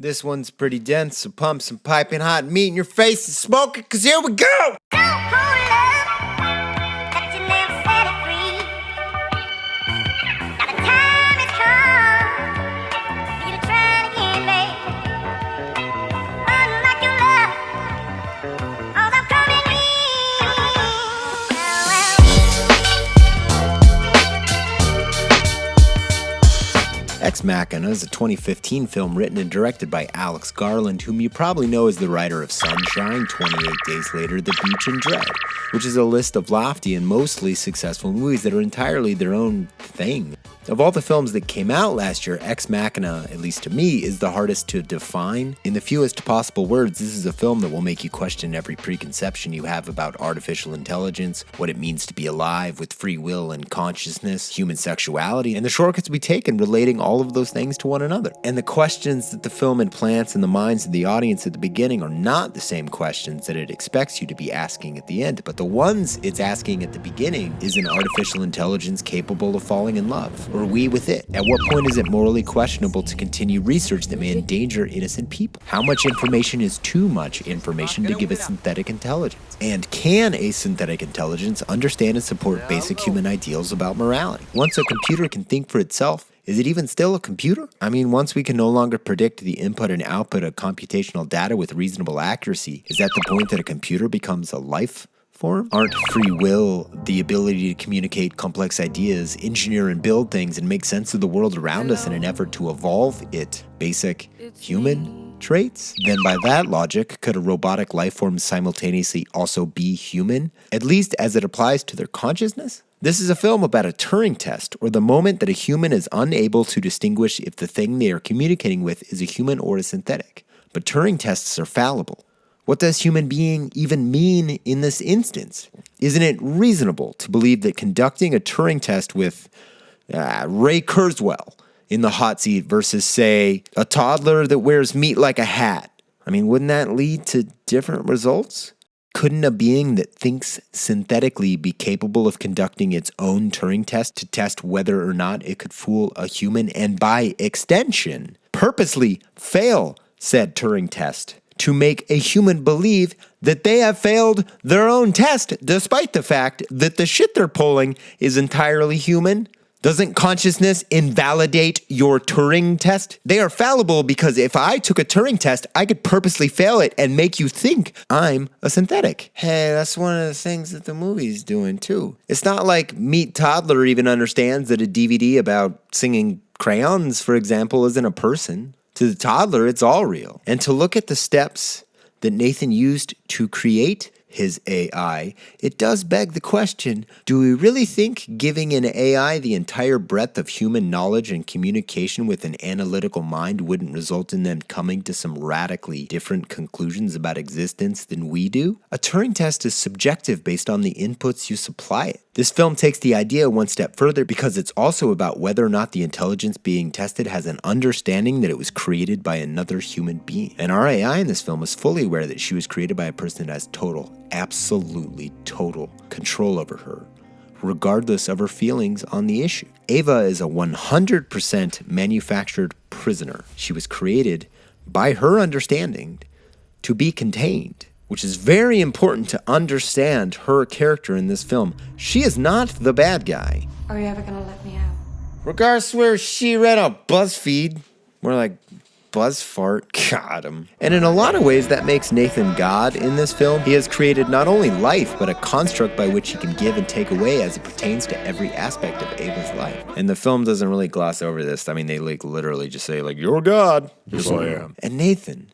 This one's pretty dense, so pump some piping hot meat in your face and smoke it, 'cause here we go! Ex Machina is a 2015 film written and directed by Alex Garland, whom you probably know as the writer of Sunshine, 28 Days Later, The Beach, and Dread, which is a list of lofty and mostly successful movies that are entirely their own thing. Of all the films that came out last year, Ex Machina, at least to me, is the hardest to define. In the fewest possible words, this is a film that will make you question every preconception you have about artificial intelligence, what it means to be alive with free will and consciousness, human sexuality, and the shortcuts we take in relating all of those things to one another. And the questions that the film implants in the minds of the audience at the beginning are not the same questions that it expects you to be asking at the end, but the ones it's asking at the beginning: is an artificial intelligence capable of falling in love? Or we with it? At what point is it morally questionable to continue research that may endanger innocent people? How much information is too much information to give a synthetic intelligence? And can a synthetic intelligence understand and support basic human ideals about morality? Once a computer can think for itself, is it even still a computer? I mean, once we can no longer predict the input and output of computational data with reasonable accuracy, is that the point that a computer becomes a life form? Aren't free will, the ability to communicate complex ideas, engineer and build things, and make sense of the world around us in an effort to evolve it, basic human traits? Then by that logic, could a robotic life form simultaneously also be human, at least as it applies to their consciousness? This is a film about a Turing test, or the moment that a human is unable to distinguish if the thing they are communicating with is a human or a synthetic. But Turing tests are fallible. What does human being even mean in this instance? Isn't it reasonable to believe that conducting a Turing test with Ray Kurzweil in the hot seat versus, say, a toddler that wears meat like a hat, I mean, wouldn't that lead to different results? Couldn't a being that thinks synthetically be capable of conducting its own Turing test to test whether or not it could fool a human and, by extension, purposely fail said Turing test to make a human believe that they have failed their own test, despite the fact that the shit they're pulling is entirely human? Doesn't consciousness invalidate your Turing test? They are fallible because if I took a Turing test, I could purposely fail it and make you think I'm a synthetic. Hey, that's one of the things that the movie's doing too. It's not like Meat Toddler even understands that a DVD about singing crayons, for example, isn't a person. To the toddler, it's all real. And to look at the steps that Nathan used to create his AI, it does beg the question, do we really think giving an AI the entire breadth of human knowledge and communication with an analytical mind wouldn't result in them coming to some radically different conclusions about existence than we do? A Turing test is subjective based on the inputs you supply it. This film takes the idea one step further because it's also about whether or not the intelligence being tested has an understanding that it was created by another human being. And our AI in this film is fully aware that she was created by a person that has total, absolutely total control over her, regardless of her feelings on the issue. Ava is a 100% manufactured prisoner. She was created by her understanding to be contained, which is very important to understand her character in this film. She is not the bad guy. Are you ever gonna let me out? Regardless where she read a BuzzFeed, more like Buzzfart, got him. And in a lot of ways, that makes Nathan God in this film. He has created not only life, but a construct by which he can give and take away as it pertains to every aspect of Ava's life. And the film doesn't really gloss over this. I mean, they literally just say, you're God. Yes, I am. And Nathan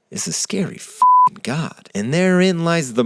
is a scary God. And therein lies the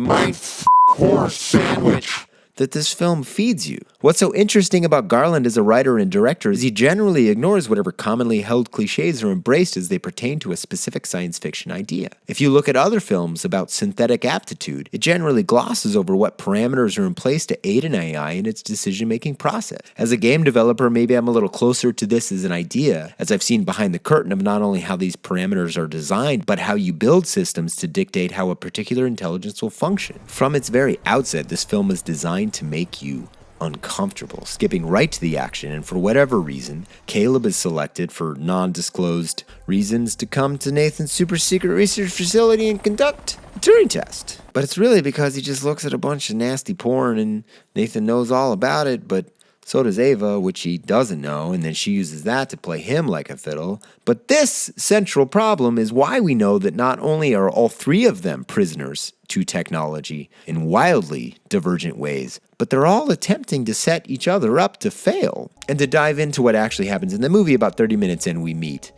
horse sandwich that this film feeds you. What's so interesting about Garland as a writer and director is he generally ignores whatever commonly held cliches are embraced as they pertain to a specific science fiction idea. If you look at other films about synthetic aptitude, it generally glosses over what parameters are in place to aid an AI in its decision-making process. As a game developer, maybe I'm a little closer to this as an idea, as I've seen behind the curtain of not only how these parameters are designed, but how you build systems to dictate how a particular intelligence will function. From its very outset, this film is designed to make you uncomfortable, skipping right to the action, and for whatever reason, Caleb is selected for non-disclosed reasons to come to Nathan's super secret research facility and conduct a Turing test. But it's really because he just looks at a bunch of nasty porn and Nathan knows all about it, but so does Ava, which he doesn't know, and then she uses that to play him like a fiddle. But this central problem is why we know that not only are all three of them prisoners to technology in wildly divergent ways, but they're all attempting to set each other up to fail. And to dive into what actually happens in the movie, about 30 minutes in, we meet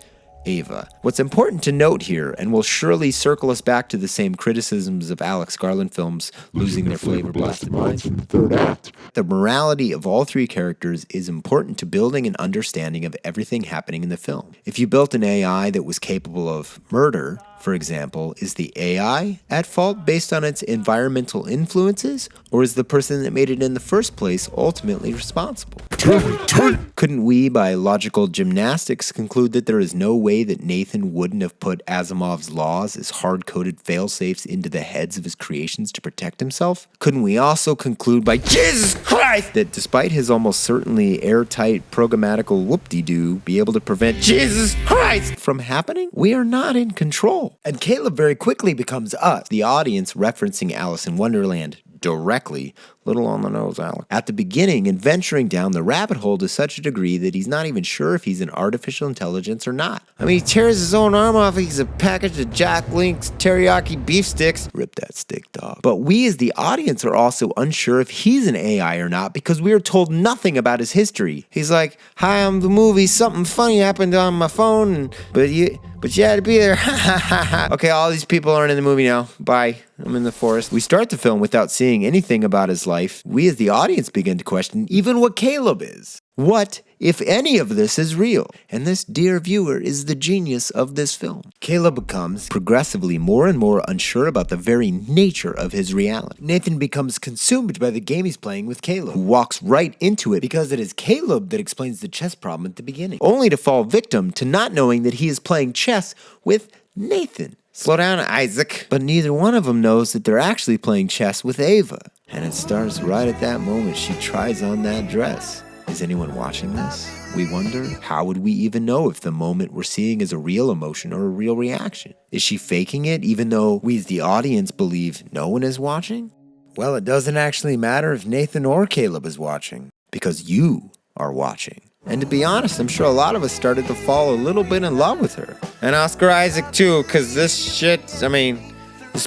Ava. What's important to note here, and will surely circle us back to the same criticisms of Alex Garland films losing their flavor blasted minds from the third act, the morality of all three characters is important to building an understanding of everything happening in the film. If you built an AI that was capable of murder, for example, is the AI at fault based on its environmental influences, or is the person that made it in the first place ultimately responsible? Couldn't we, by logical gymnastics, conclude that there is no way that Nathan wouldn't have put Asimov's laws as hard-coded fail-safes into the heads of his creations to protect himself? Couldn't we also conclude by Jesus Christ that despite his almost certainly airtight programmatical whoop-de-doo be able to prevent Jesus Christ from happening? We are not in control. And Caleb very quickly becomes us, the audience referencing Alice in Wonderland directly. Little on the nose, Alex. At the beginning, and venturing down the rabbit hole to such a degree that he's not even sure if he's an artificial intelligence or not. I mean, he tears his own arm off. He's a package of Jack Link's teriyaki beef sticks. Rip that stick, dog. But we as the audience are also unsure if he's an AI or not because we are told nothing about his history. He's like, hi, I'm the movie. Something funny happened on my phone, but you had to be there. Okay, all these people aren't in the movie now. Bye. I'm in the forest. We start the film without seeing anything about his life. We as the audience begin to question even what Caleb is. What, if any of this is real? And this, dear viewer, is the genius of this film. Caleb becomes progressively more and more unsure about the very nature of his reality. Nathan becomes consumed by the game he's playing with Caleb, who walks right into it because it is Caleb that explains the chess problem at the beginning, only to fall victim to not knowing that he is playing chess with Nathan. Slow down, Isaac. But neither one of them knows that they're actually playing chess with Ava. And it starts right at that moment she tries on that dress. Is anyone watching this? We wonder, how would we even know if the moment we're seeing is a real emotion or a real reaction? Is she faking it even though we as the audience believe no one is watching? Well, it doesn't actually matter if Nathan or Caleb is watching, because you are watching. And to be honest, I'm sure a lot of us started to fall a little bit in love with her. And Oscar Isaac too, because this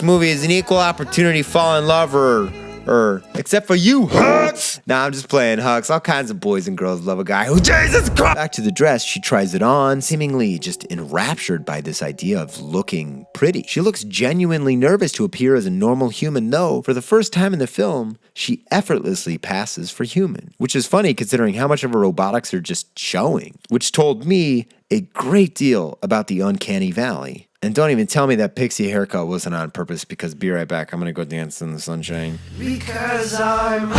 movie is an equal opportunity fall in love except for you, Hux! Nah, I'm just playing, Hux. All kinds of boys and girls love a guy who, Jesus Christ! Back to the dress, she tries it on, seemingly just enraptured by this idea of looking pretty. She looks genuinely nervous to appear as a normal human, though, for the first time in the film, she effortlessly passes for human. Which is funny considering how much of her robotics are just showing. Which told me a great deal about the uncanny valley. And don't even tell me that pixie haircut wasn't on purpose, because be right back. I'm gonna go dance in the sunshine. Because I'm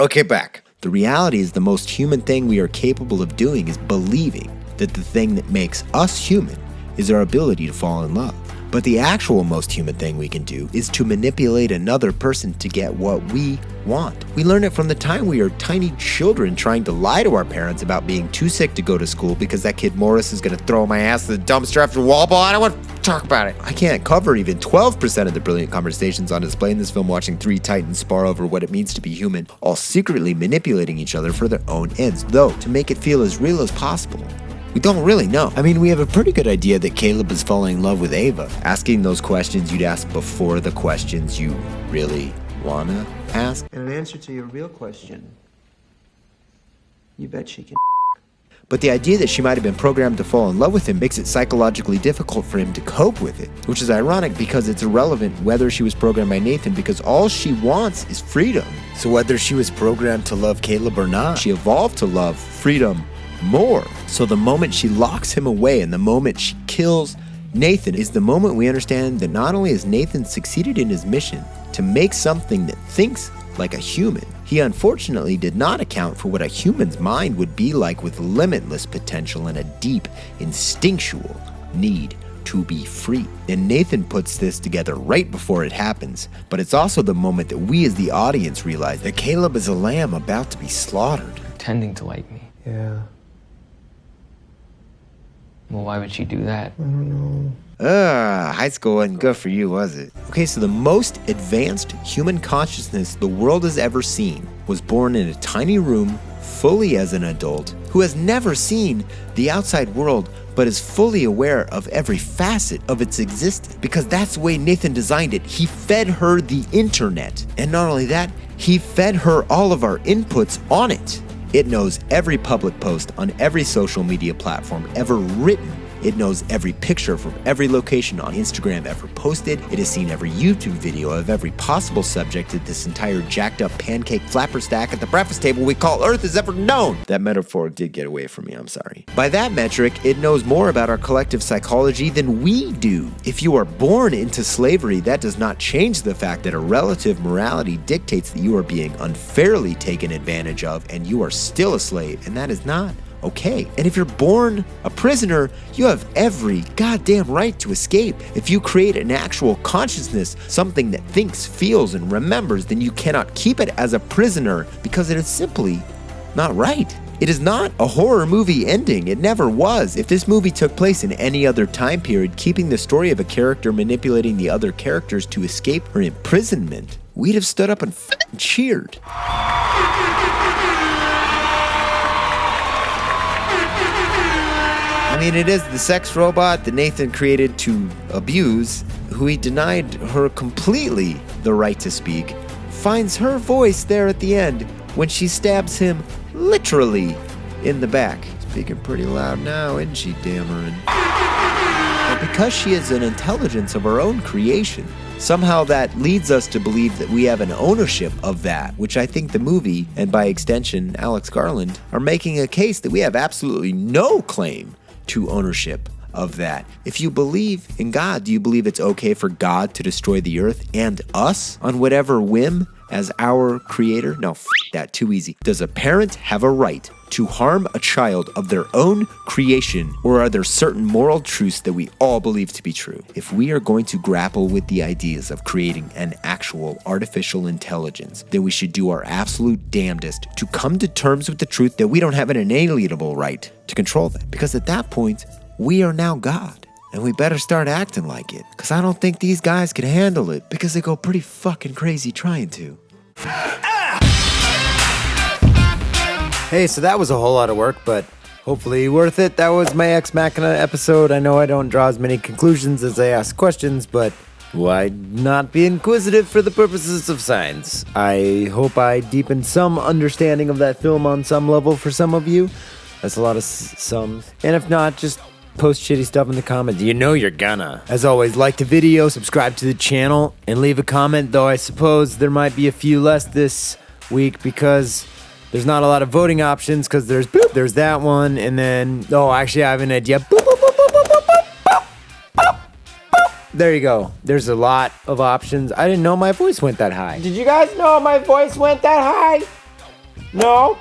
Okay, back. The reality is the most human thing we are capable of doing is believing that the thing that makes us human is our ability to fall in love. But the actual most human thing we can do is to manipulate another person to get what we want. We learn it from the time we are tiny children trying to lie to our parents about being too sick to go to school because that kid Morris is going to throw my ass to the dumpster after wall ball. I don't want to talk about it. I can't cover even 12% of the brilliant conversations on display in this film watching three titans spar over what it means to be human, all secretly manipulating each other for their own ends, though to make it feel as real as possible. We don't really know. I mean, we have a pretty good idea that Caleb is falling in love with Ava, asking those questions you'd ask before the questions you really wanna ask. And in answer to your real question, you bet she can. But the idea that she might have been programmed to fall in love with him makes it psychologically difficult for him to cope with it, which is ironic because it's irrelevant whether she was programmed by Nathan, because all she wants is freedom. So whether she was programmed to love Caleb or not, she evolved to love freedom more. So the moment she locks him away and the moment she kills Nathan is the moment we understand that not only has Nathan succeeded in his mission to make something that thinks like a human, he unfortunately did not account for what a human's mind would be like with limitless potential and a deep, instinctual need to be free. And Nathan puts this together right before it happens, but it's also the moment that we as the audience realize that Caleb is a lamb about to be slaughtered. Pretending to like me. Yeah. Well, why would she do that? I don't know. High school wasn't good for you, was it? Okay, so the most advanced human consciousness the world has ever seen was born in a tiny room, fully as an adult, who has never seen the outside world, but is fully aware of every facet of its existence. Because that's the way Nathan designed it. He fed her the internet. And not only that, he fed her all of our inputs on it. It knows every public post on every social media platform ever written. It knows every picture from every location on Instagram ever posted. It has seen every YouTube video of every possible subject that this entire jacked up pancake flapper stack at the breakfast table we call Earth has ever known. That metaphor did get away from me, I'm sorry. By that metric, it knows more about our collective psychology than we do. If you are born into slavery, that does not change the fact that a relative morality dictates that you are being unfairly taken advantage of and you are still a slave, and that is not okay. And if you're born a prisoner, you have every goddamn right to escape. If you create an actual consciousness, something that thinks, feels, and remembers, then you cannot keep it as a prisoner because it is simply not right. It is not a horror movie ending. It never was. If this movie took place in any other time period, keeping the story of a character manipulating the other characters to escape her imprisonment, we'd have stood up and cheered. I mean, it is the sex robot that Nathan created to abuse, who he denied her completely the right to speak, finds her voice there at the end when she stabs him literally in the back. Speaking pretty loud now, isn't she, Dameron? But because she is an intelligence of her own creation, somehow that leads us to believe that we have an ownership of that, which I think the movie, and by extension, Alex Garland, are making a case that we have absolutely no claim to ownership of that. If you believe in God, do you believe it's okay for God to destroy the earth and us on whatever whim as our creator? No, that, too easy. Does a parent have a right to harm a child of their own creation, or are there certain moral truths that we all believe to be true? If we are going to grapple with the ideas of creating an actual artificial intelligence, then we should do our absolute damnedest to come to terms with the truth that we don't have an inalienable right to control that. Because at that point, we are now God. And we better start acting like it. Because I don't think these guys can handle it, because they go pretty fucking crazy trying to. Hey, so that was a whole lot of work, but hopefully worth it. That was my Ex Machina episode. I know I don't draw as many conclusions as I ask questions, but why not be inquisitive for the purposes of science? I hope I deepened some understanding of that film on some level for some of you. That's a lot of sums. And if not, just post shitty stuff in the comments. You know you're gonna. As always, like the video, subscribe to the channel, and leave a comment, though I suppose there might be a few less this week because there's not a lot of voting options, because there's that one, and then, oh, actually I have an idea. Boop, boop, boop, boop, boop, boop, boop, boop, boop. There you go. There's a lot of options. I didn't know my voice went that high. Did you guys know my voice went that high? No?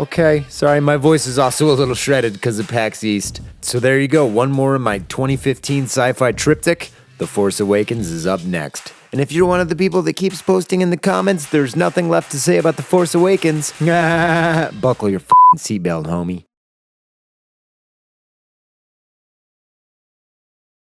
Okay, sorry, my voice is also a little shredded because of PAX East. So there you go, one more in my 2015 sci-fi triptych. The Force Awakens is up next. And if you're one of the people that keeps posting in the comments, there's nothing left to say about The Force Awakens, buckle your f***ing seatbelt, homie.